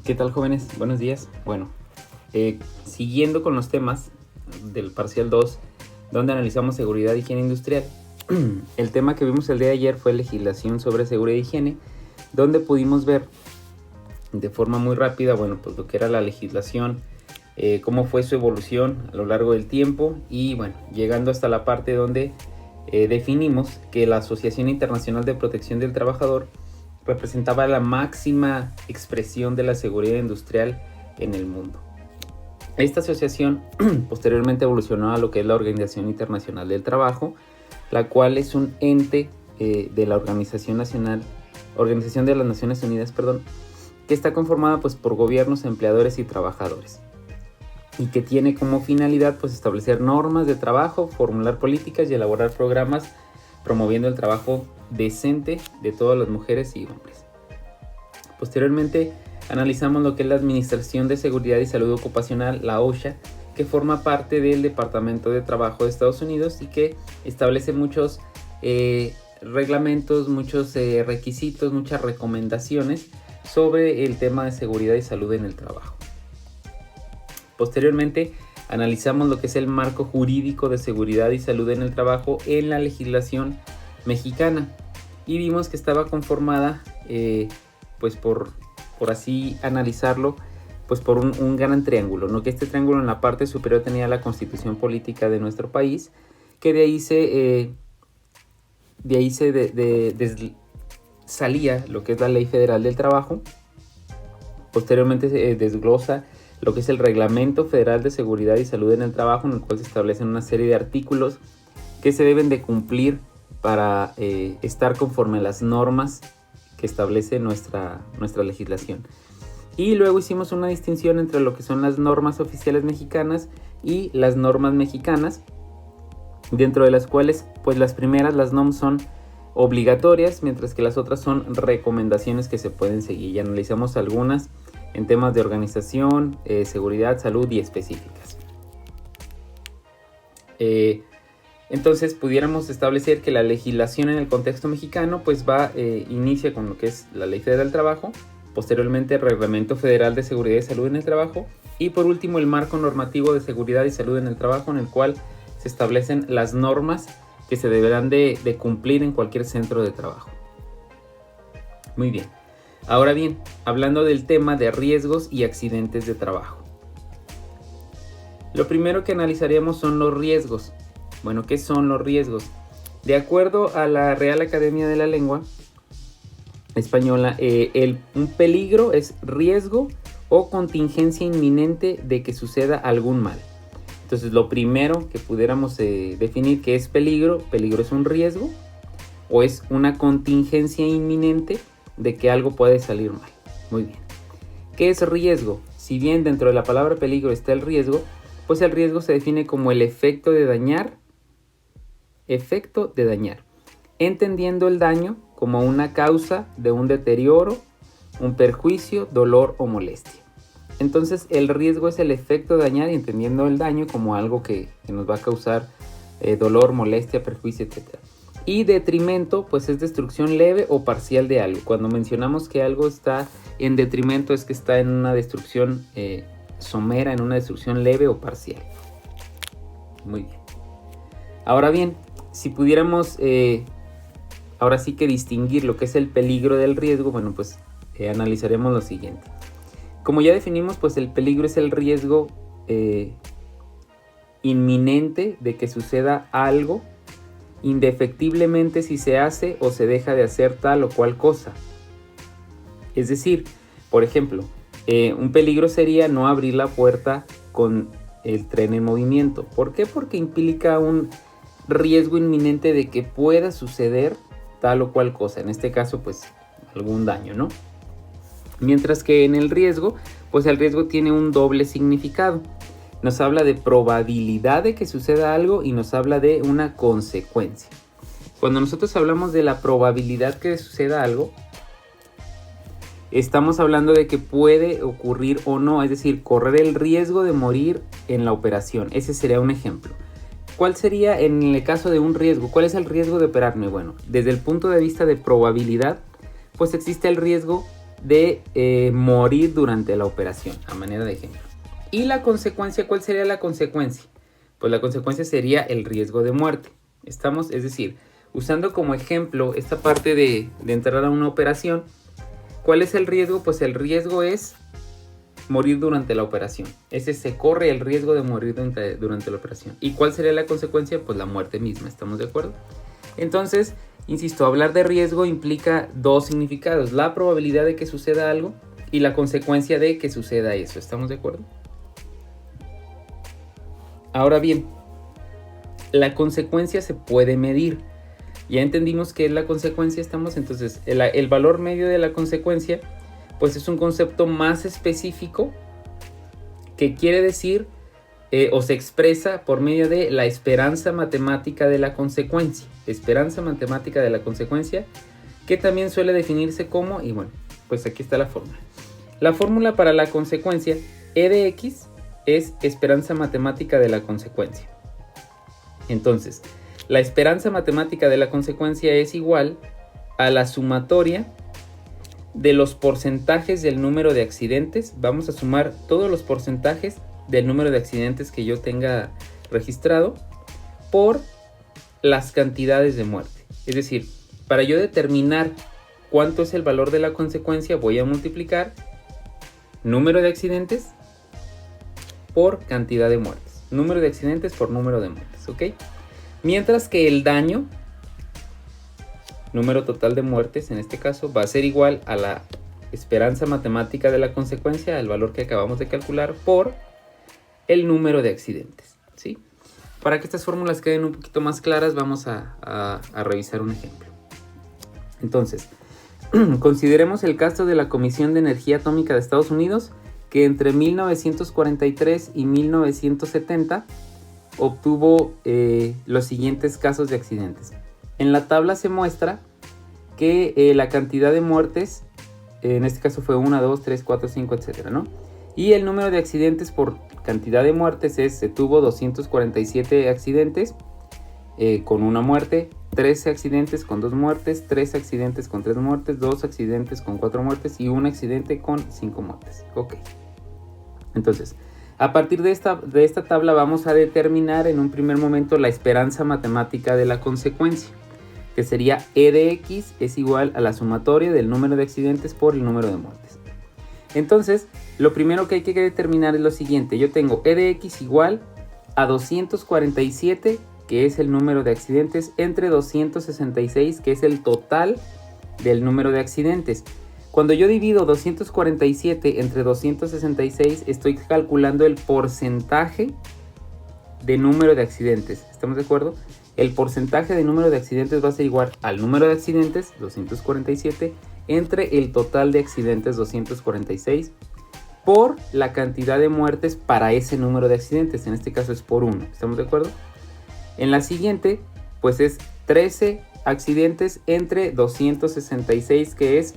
¿Qué tal, jóvenes? Buenos días. Bueno, siguiendo con los temas del parcial 2, donde analizamos seguridad e higiene industrial. El tema que vimos el día de ayer fue legislación sobre seguridad e higiene, donde pudimos ver de forma muy rápida, bueno, pues lo que era la legislación, cómo fue su evolución a lo largo del tiempo y, bueno, llegando hasta la parte donde definimos que la Asociación Internacional de Protección del Trabajador representaba la máxima expresión de la seguridad industrial en el mundo. Esta asociación posteriormente evolucionó a lo que es la Organización Internacional del Trabajo, la cual es un ente de la Organización de las Naciones Unidas, que está conformada pues por gobiernos, empleadores y trabajadores, y que tiene como finalidad pues establecer normas de trabajo, formular políticas y elaborar programas promoviendo el trabajo decente de todas las mujeres y hombres. Posteriormente analizamos lo que es la Administración de Seguridad y Salud Ocupacional, la OSHA, que forma parte del Departamento de Trabajo de Estados Unidos y que establece muchos reglamentos, muchos requisitos, muchas recomendaciones sobre el tema de seguridad y salud en el trabajo. Posteriormente analizamos lo que es el marco jurídico de seguridad y salud en el trabajo en la legislación mexicana y vimos que estaba conformada pues por así analizarlo, pues por un gran triángulo, ¿no? Que este triángulo en la parte superior tenía la constitución política de nuestro país, que de ahí salía lo que es la Ley Federal del Trabajo. Posteriormente se desglosa lo que es el Reglamento Federal de Seguridad y Salud en el Trabajo, en el cual se establecen una serie de artículos que se deben de cumplir para estar conforme a las normas que establece nuestra legislación. Y luego hicimos una distinción entre lo que son las normas oficiales mexicanas y las normas mexicanas, dentro de las cuales pues las primeras, las NOM, son obligatorias, mientras que las otras son recomendaciones que se pueden seguir, y analizamos algunas en temas de organización, seguridad, salud y específicas. Entonces pudiéramos establecer que la legislación en el contexto mexicano pues inicia con lo que es la Ley Federal del Trabajo, posteriormente el Reglamento Federal de Seguridad y Salud en el Trabajo y por último el Marco Normativo de Seguridad y Salud en el Trabajo, en el cual se establecen las normas que se deberán de cumplir en cualquier centro de trabajo. Muy bien. Ahora bien, hablando del tema de riesgos y accidentes de trabajo. Lo primero que analizaríamos son los riesgos. Bueno, ¿qué son los riesgos? De acuerdo a la Real Academia de la Lengua Española, un peligro es riesgo o contingencia inminente de que suceda algún mal. Entonces, lo primero que pudiéramos definir que es peligro es un riesgo o es una contingencia inminente de que algo puede salir mal. Muy bien. ¿Qué es riesgo? Si bien dentro de la palabra peligro está el riesgo, pues el riesgo se define como el efecto de dañar, entendiendo el daño como una causa de un deterioro, un perjuicio, dolor o molestia. Entonces el riesgo es el efecto de dañar y entendiendo el daño como algo que nos va a causar dolor, molestia, perjuicio, etc. Y detrimento pues es destrucción leve o parcial de algo. Cuando mencionamos que algo está en detrimento es que está en una destrucción somera, en una destrucción leve o parcial. Muy bien. Ahora bien, si pudiéramos ahora sí que distinguir lo que es el peligro del riesgo, bueno, pues analizaremos lo siguiente. Como ya definimos, pues el peligro es el riesgo inminente de que suceda algo indefectiblemente si se hace o se deja de hacer tal o cual cosa. Es decir, por ejemplo, un peligro sería no abrir la puerta con el tren en movimiento. ¿Por qué? Porque implica un riesgo inminente de que pueda suceder tal o cual cosa. En este caso, pues algún daño, ¿no? Mientras que en el riesgo, pues el riesgo tiene un doble significado. Nos habla de probabilidad de que suceda algo y nos habla de una consecuencia. Cuando nosotros hablamos de la probabilidad que suceda algo, estamos hablando de que puede ocurrir o no, es decir, correr el riesgo de morir en la operación. Ese sería un ejemplo. ¿Cuál sería en el caso de un riesgo? ¿Cuál es el riesgo de operarme? Bueno, desde el punto de vista de probabilidad, pues existe el riesgo de morir durante la operación, a manera de ejemplo. Y la consecuencia, ¿cuál sería la consecuencia? Pues la consecuencia sería el riesgo de muerte. Es decir, usando como ejemplo esta parte de entrar a una operación, ¿cuál es el riesgo? Pues el riesgo es morir durante la operación. Se corre el riesgo de morir durante la operación. ¿Y cuál sería la consecuencia? Pues la muerte misma, ¿estamos de acuerdo? Entonces, insisto, hablar de riesgo implica dos significados: la probabilidad de que suceda algo y la consecuencia de que suceda eso, ¿estamos de acuerdo? Ahora bien, la consecuencia se puede medir. Ya entendimos qué es la consecuencia, entonces el valor medio de la consecuencia pues es un concepto más específico que quiere decir o se expresa por medio de la esperanza matemática de la consecuencia. Esperanza matemática de la consecuencia, que también suele definirse como, y bueno, pues aquí está la fórmula. La fórmula para la consecuencia, E de X, es esperanza matemática de la consecuencia. Entonces, la esperanza matemática de la consecuencia es igual a la sumatoria de los porcentajes del número de accidentes. Vamos a sumar todos los porcentajes del número de accidentes que yo tenga registrado por las cantidades de muerte. Es decir, para yo determinar cuánto es el valor de la consecuencia, voy a multiplicar número de accidentes por cantidad de muertes. Número de accidentes por número de muertes, ¿ok? Mientras que el daño, número total de muertes en este caso, va a ser igual a la esperanza matemática de la consecuencia, el valor que acabamos de calcular, por el número de accidentes, ¿sí? Para que estas fórmulas queden un poquito más claras, vamos a revisar un ejemplo. Entonces, consideremos el caso de la Comisión de Energía Atómica de Estados Unidos, que entre 1943 y 1970 obtuvo los siguientes casos de accidentes. En la tabla se muestra que la cantidad de muertes, en este caso fue 1, 2, 3, 4, 5, etcétera, ¿no? Y el número de accidentes por cantidad de muertes se tuvo 247 accidentes con una muerte, 13 accidentes con 2 muertes, 3 accidentes con 3 muertes, 2 accidentes con 4 muertes y un accidente con 5 muertes. Ok. Entonces, a partir de esta tabla vamos a determinar en un primer momento la esperanza matemática de la consecuencia, que sería E de X es igual a la sumatoria del número de accidentes por el número de muertes. Entonces, lo primero que hay que determinar es lo siguiente. Yo tengo E de X igual a 247, que es el número de accidentes, entre 266, que es el total del número de accidentes. Cuando yo divido 247 entre 266, estoy calculando el porcentaje de número de accidentes. ¿Estamos de acuerdo? El porcentaje de número de accidentes va a ser igual al número de accidentes, 247, entre el total de accidentes, 246, por la cantidad de muertes para ese número de accidentes. En este caso es por 1. ¿Estamos de acuerdo? En la siguiente, pues es 13 accidentes entre 266, que es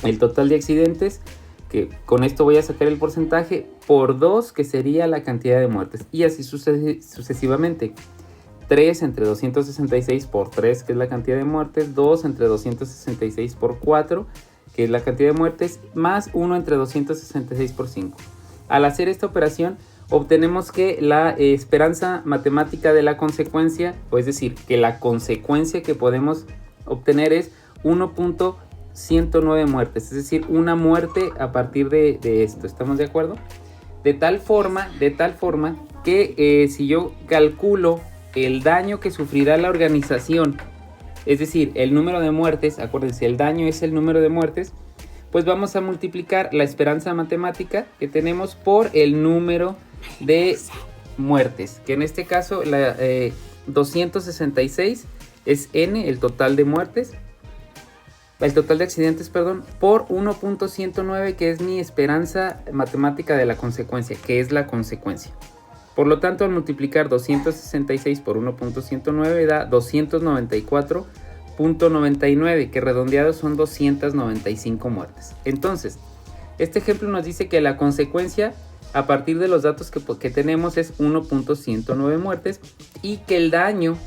el total de accidentes, que con esto voy a sacar el porcentaje, por 2, que sería la cantidad de muertes. Y así sucesivamente. 3 entre 266 por 3, que es la cantidad de muertes. 2 entre 266 por 4, que es la cantidad de muertes. Más 1 entre 266 por 5. Al hacer esta operación, obtenemos que la esperanza matemática de la consecuencia, o es decir, que la consecuencia que podemos obtener es 1.109 muertes, es decir, una muerte a partir de esto. ¿Estamos de acuerdo? De tal forma que si yo calculo el daño que sufrirá la organización, es decir, el número de muertes, acuérdense, el daño es el número de muertes, pues vamos a multiplicar la esperanza matemática que tenemos por el número de muertes, que en este caso 266 es n, el total de muertes, el total de accidentes, perdón, por 1.109, que es mi esperanza matemática de la consecuencia, que es la consecuencia. Por lo tanto, al multiplicar 266 por 1.109 da 294.99, que redondeados son 295 muertes. Entonces, este ejemplo nos dice que la consecuencia, a partir de los datos que tenemos, es 1.109 muertes, y que el daño